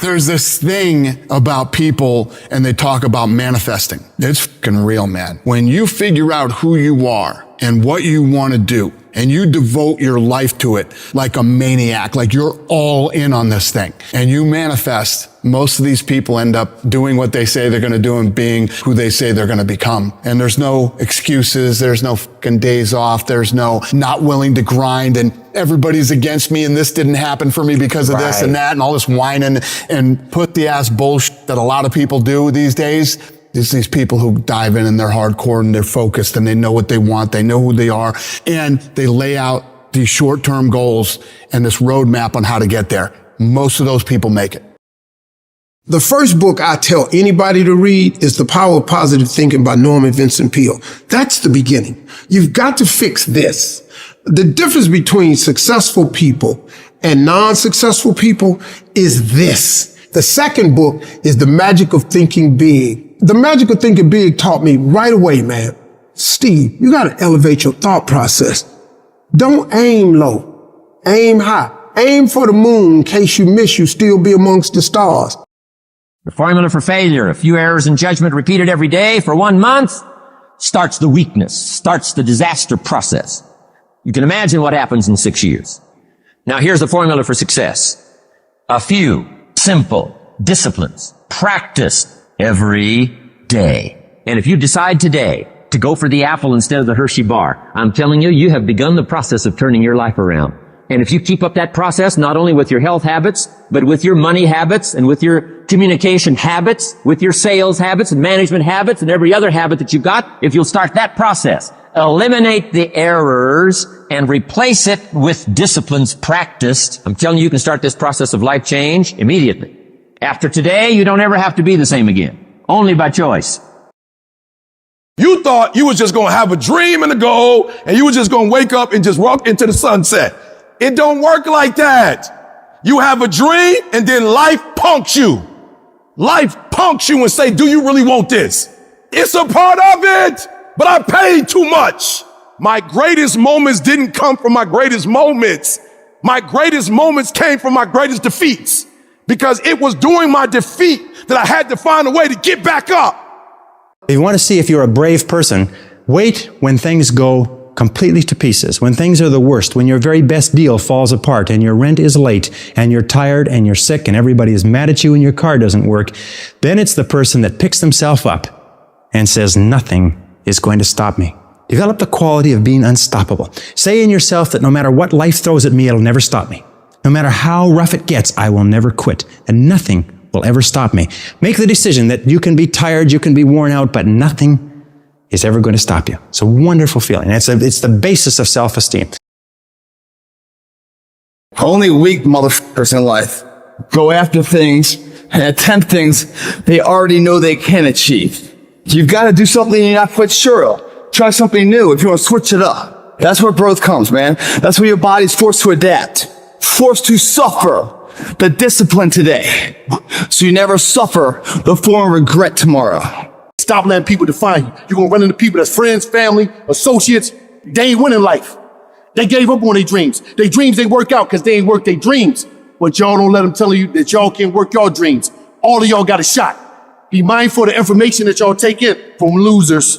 There's this thing about people and they talk about manifesting. It's fucking real, man. When you figure out who you are and what you want to do and you devote your life to it like a maniac, like you're all in on this thing and you manifest, most of these people end up doing what they say they're going to do and being who they say they're going to become. And there's no excuses. There's no fucking days off. There's no not willing to grind and everybody's against me and this didn't happen for me because of this and that and all this whining and put the ass bullshit that a lot of people do these days. These people who dive in and they're hardcore and they're focused and they know what they want. They know who they are and they lay out these short-term goals and this roadmap on how to get there. Most of those people make it. The first book I tell anybody to read is The Power of Positive Thinking by Norman Vincent Peale. That's the beginning. You've got to fix this. The difference between successful people and non-successful people is this. The second book is The Magic of Thinking Big. The Magic of Thinking Big taught me right away, man. Steve, you got to elevate your thought process. Don't aim low. Aim high. Aim for the moon in case you miss, you still be amongst the stars. The formula for failure, a few errors in judgment repeated every day for 1 month, starts the weakness, starts the disaster process. You can imagine what happens in 6 years. Now here's the formula for success. A few simple disciplines practiced every day. And if you decide today to go for the apple instead of the Hershey bar, I'm telling you, you have begun the process of turning your life around. And if you keep up that process, not only with your health habits, but with your money habits and with your communication habits, with your sales habits and management habits and every other habit that you've got, if you'll start that process, eliminate the errors and replace it with disciplines practiced, I'm telling you, you can start this process of life change immediately. After today, you don't ever have to be the same again. Only by choice. You thought you was just going to have a dream and a goal, and you were just going to wake up and just walk into the sunset. It don't work like that. You have a dream, and then life punks you. Life punks you and say, do you really want this? It's a part of it, but I paid too much. My greatest moments didn't come from my greatest moments. My greatest moments came from my greatest defeats. Because it was during my defeat that I had to find a way to get back up. If you want to see if you're a brave person, wait when things go completely to pieces, when things are the worst, when your very best deal falls apart and your rent is late and you're tired and you're sick and everybody is mad at you and your car doesn't work. Then it's the person that picks themselves up and says, nothing is going to stop me. Develop the quality of being unstoppable. Say in yourself that no matter what life throws at me, it'll never stop me. No matter how rough it gets, I will never quit, and nothing will ever stop me. Make the decision that you can be tired, you can be worn out, but nothing is ever going to stop you. It's a wonderful feeling. It's the basis of self-esteem. Only weak motherfuckers in life go after things and attempt things they already know they can achieve. You've got to do something you're not quite sure of. Try something new if you want to switch it up. That's where growth comes, man. That's where your body's forced to adapt. Forced to suffer the discipline today, so you never suffer the form of regret tomorrow. Stop letting people define you. You're going to run into people that's friends, family, associates. They ain't winning life. They gave up on their dreams. Their dreams ain't work out because they ain't work their dreams. But y'all don't let them tell you that y'all can't work your dreams. All of y'all got a shot. Be mindful of the information that y'all take in from losers.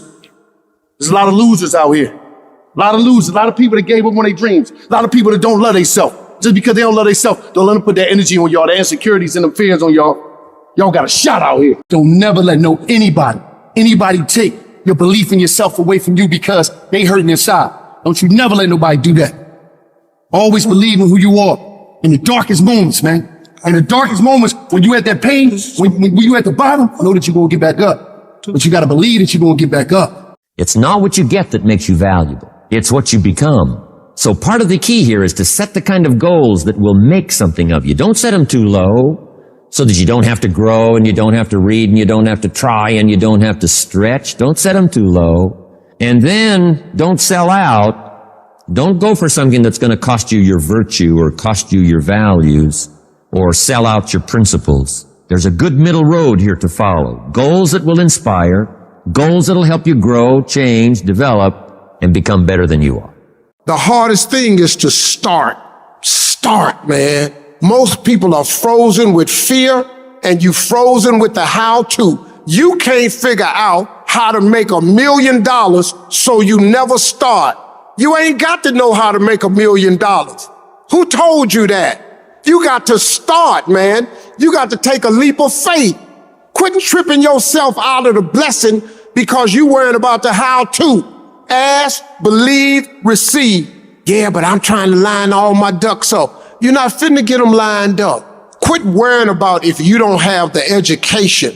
There's a lot of losers out here. A lot of losers. A lot of people that gave up on their dreams. A lot of people that don't love themselves. Just because they don't love themselves, don't let them put that energy on y'all, the insecurities and the fears on y'all. Y'all got a shot out here. Don't never let anybody take your belief in yourself away from you because they hurting inside. Don't you never let nobody do that. Always believe in who you are in the darkest moments, man. In the darkest moments, when you at that pain, when you at the bottom, know that you're going to get back up. But you got to believe that you're going to get back up. It's not what you get that makes you valuable. It's what you become. So part of the key here is to set the kind of goals that will make something of you. Don't set them too low so that you don't have to grow and you don't have to read and you don't have to try and you don't have to stretch. Don't set them too low. And then don't sell out. Don't go for something that's going to cost you your virtue or cost you your values or sell out your principles. There's a good middle road here to follow. Goals that will inspire, goals that will help you grow, change, develop, and become better than you are. The hardest thing is to start. Start, man. Most people are frozen with fear and you frozen with the how-to. You can't figure out how to make $1 million, so you never start. You ain't got to know how to make $1 million. Who told you that? You got to start, man. You got to take a leap of faith. Quit tripping yourself out of the blessing because you worried about the how-to. Ask, believe, receive. Yeah, but I'm trying to line all my ducks up. You're not finna get them lined up. Quit worrying about if you don't have the education,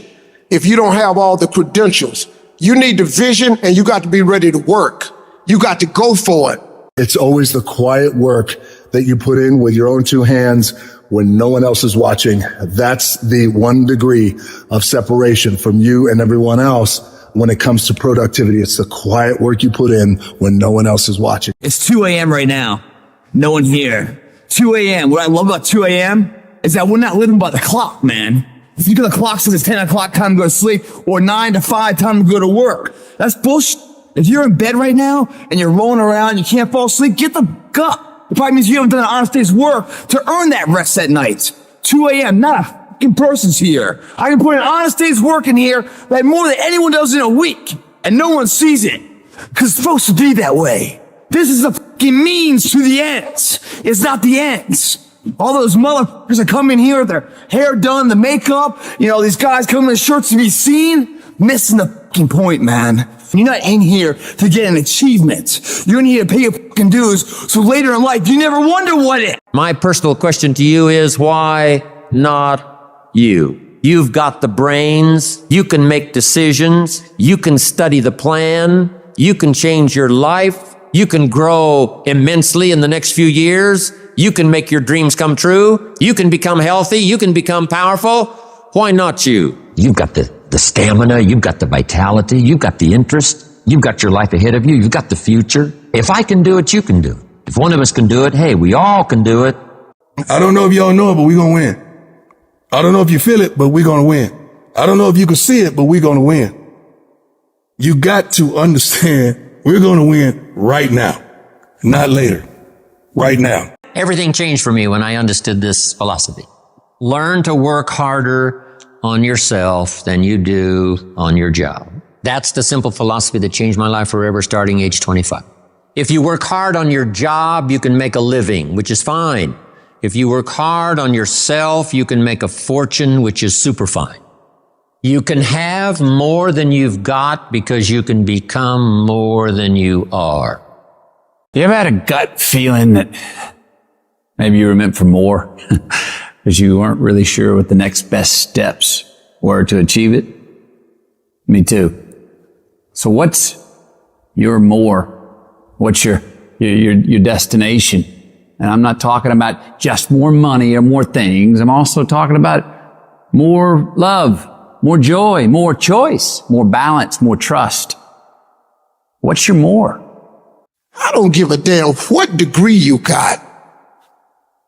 if you don't have all the credentials. You need the vision and you got to be ready to work. You got to go for it. It's always the quiet work that you put in with your own two hands when no one else is watching. That's the 1 degree of separation from you and everyone else when it comes to productivity. It's the quiet work you put in when no one else is watching. It's 2 a.m. right now. No one here. 2 a.m. What I love about 2 a.m. is that we're not living by the clock, man. If you get the clock says it's 10 o'clock, time to go to sleep, or 9 to 5, time to go to work. That's bullshit. If you're in bed right now and you're rolling around, you can't fall asleep, get the gut. It probably means you haven't done an honest day's work to earn that rest at night. 2 a.m., not a fucking person's here. I can put an honest day's work in here like more than anyone does in a week, and no one sees it. Because it's supposed to be that way. This is the fucking means to the ends. It's not the ends. All those motherfuckers that come in here with their hair done, the makeup, these guys come in shirts to be seen, missing the fucking point, man. You're not in here to get an achievement. You're in here to pay your fucking dues, so later in life, you never wonder what it. My personal question to you is, why not you? You've got the brains. You can make decisions. You can study the plan. You can change your life. You can grow immensely in the next few years. You can make your dreams come true. You can become healthy. You can become powerful. Why not you? You've got the stamina. You've got the vitality. You've got the interest. You've got your life ahead of you. You've got the future. If I can do it, you can do it. If one of us can do it, hey, we all can do it. I don't know if y'all know it, but we're going to win. I don't know if you feel it, but we're going to win. I don't know if you can see it, but we're going to win. You got to understand we're going to win right now, not later, right now. Everything changed for me when I understood this philosophy. Learn to work harder on yourself than you do on your job. That's the simple philosophy that changed my life forever starting age 25. If you work hard on your job, you can make a living, which is fine. If you work hard on yourself, you can make a fortune, which is super fine. You can have more than you've got because you can become more than you are. You ever had a gut feeling that maybe you were meant for more because you weren't really sure what the next best steps were to achieve it? Me too. So what's your more? What's your destination? And I'm not talking about just more money or more things. I'm also talking about more love, more joy, more choice, more balance, more trust. What's your more? I don't give a damn what degree you got.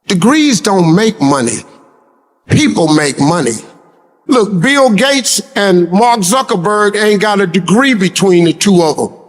Degrees don't make money. People make money. Look, Bill Gates and Mark Zuckerberg ain't got a degree between the two of them,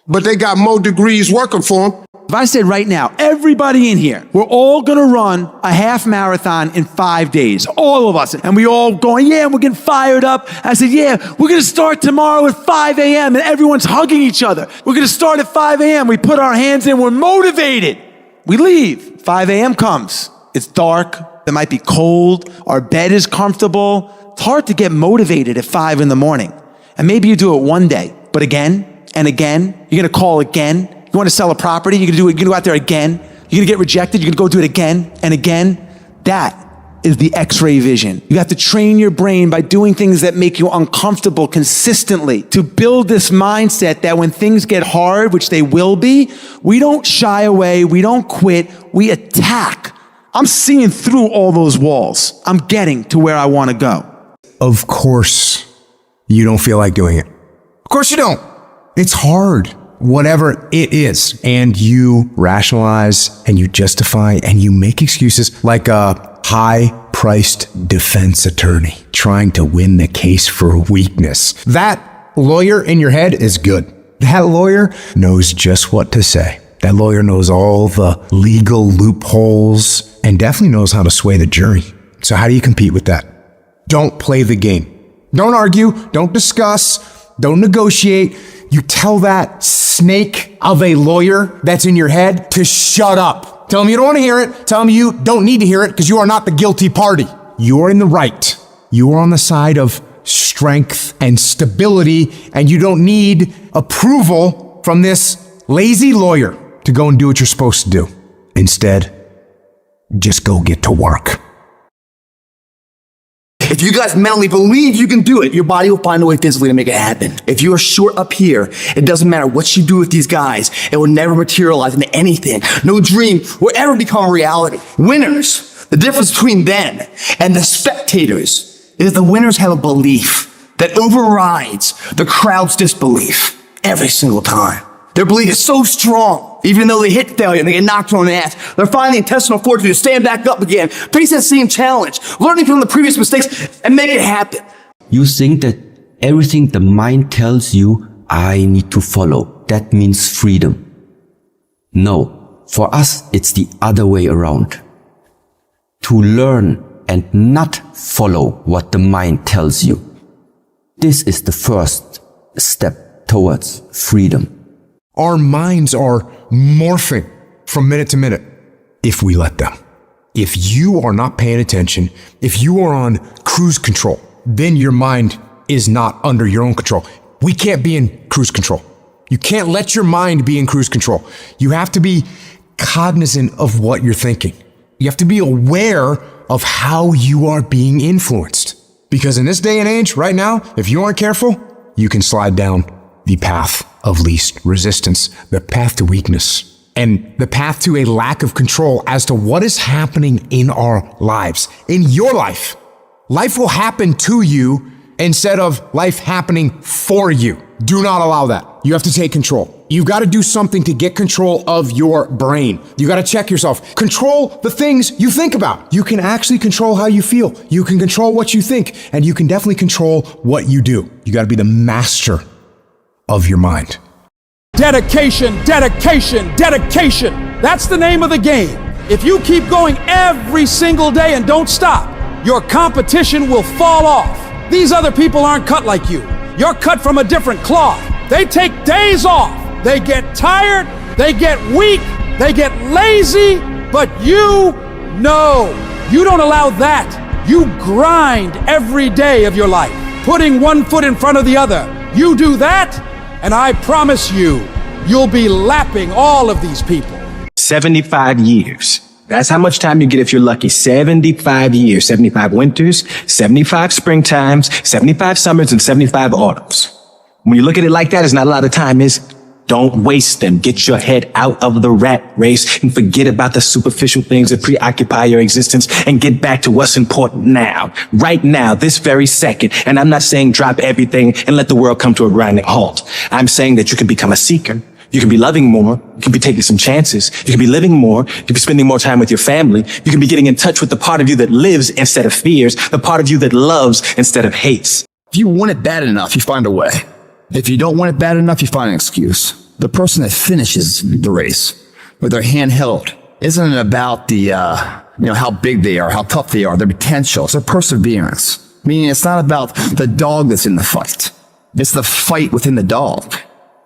but they got more degrees working for them. If I said right now, everybody in here, we're all going to run a half marathon in 5 days, all of us, and we all going, yeah, we're getting fired up. I said, yeah, we're going to start tomorrow at 5 a.m. and everyone's hugging each other. We're going to start at 5 a.m. We put our hands in, we're motivated. We leave. 5 a.m. comes. It's dark. It might be cold. Our bed is comfortable. It's hard to get motivated at 5 in the morning. And maybe you do it one day, but again and again, you're going to call again. You want to sell a property, you're going to do it, you're going to go out there again. You're going to get rejected, you're going to go do it again and again. That is the X-ray vision. You have to train your brain by doing things that make you uncomfortable consistently to build this mindset that when things get hard, which they will be, we don't shy away, we don't quit, we attack. I'm seeing through all those walls. I'm getting to where I want to go. Of course, you don't feel like doing it. Of course you don't. It's hard. Whatever it is, and you rationalize and you justify and you make excuses like a high-priced defense attorney trying to win the case for weakness. That lawyer in your head is good. That lawyer knows just what to say. That lawyer knows all the legal loopholes and definitely knows how to sway the jury. So how do you compete with that? Don't play the game. Don't argue. Don't discuss. Don't negotiate. You tell that snake of a lawyer that's in your head to shut up. Tell him you don't want to hear it. Tell him you don't need to hear it because you are not the guilty party. You are in the right. You are on the side of strength and stability, and you don't need approval from this lazy lawyer to go and do what you're supposed to do. Instead, just go get to work. If you guys mentally believe you can do it, your body will find a way physically to make it happen. If you are short up here, it doesn't matter what you do with these guys. It will never materialize into anything. No dream will ever become a reality. Winners, the difference between them and the spectators is the winners have a belief that overrides the crowd's disbelief every single time. Their belief is so strong, even though they hit failure and they get knocked on the ass, they're finding the intestinal fortitude to stand back up again, face that same challenge, learning from the previous mistakes, and make it happen. You think that everything the mind tells you, I need to follow. That means freedom. No, for us, it's the other way around. To learn and not follow what the mind tells you. This is the first step towards freedom. Our minds are morphing from minute to minute if we let them. If you are not paying attention, if you are on cruise control, then your mind is not under your own control. We can't be in cruise control. You can't let your mind be in cruise control. You have to be cognizant of what you're thinking. You have to be aware of how you are being influenced. Because in this day and age, right now, if you aren't careful, you can slide down the path of least resistance, the path to weakness, and the path to a lack of control as to what is happening in our lives, in your life. Life will happen to you instead of life happening for you. Do not allow that. You have to take control. You've got to do something to get control of your brain. You got to check yourself. Control the things you think about. You can actually control how you feel. You can control what you think, and you can definitely control what you do. You got to be the master of your mind. Dedication, dedication, dedication. That's the name of the game. If you keep going every single day and don't stop, your competition will fall off. These other people aren't cut like you. You're cut from a different cloth. They take days off. They get tired. They get weak. They get lazy. But you don't allow that. You grind every day of your life, putting one foot in front of the other. You do that, and I promise you, you'll be lapping all of these people. 75 years. That's how much time you get if you're lucky. 75 years, 75 winters, 75 springtimes, 75 summers, and 75 autumns. When you look at it like that, it's not a lot of time, don't waste them. Get your head out of the rat race and forget about the superficial things that preoccupy your existence and get back to what's important now, right now, this very second. And I'm not saying drop everything and let the world come to a grinding halt. I'm saying that you can become a seeker. You can be loving more. You can be taking some chances. You can be living more. You can be spending more time with your family. You can be getting in touch with the part of you that lives instead of fears, the part of you that loves instead of hates. If you want it bad enough, you find a way. If you don't want it bad enough, you find an excuse. The person that finishes the race with their hand held isn't about the, how big they are, how tough they are, their potential. It's their perseverance. Meaning it's not about the dog that's in the fight. It's the fight within the dog.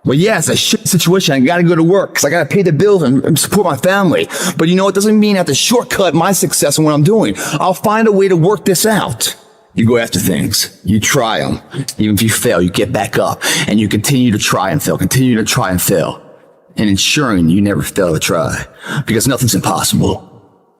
Well, yeah, it's a shit situation. I gotta go to work because I gotta pay the bills and support my family. But you know, it doesn't mean I have to shortcut my success in what I'm doing. I'll find a way to work this out. You go after things. You try them. Even if you fail, you get back up and you continue to try and fail, continue to try and fail, and ensuring you never fail to try because nothing's impossible.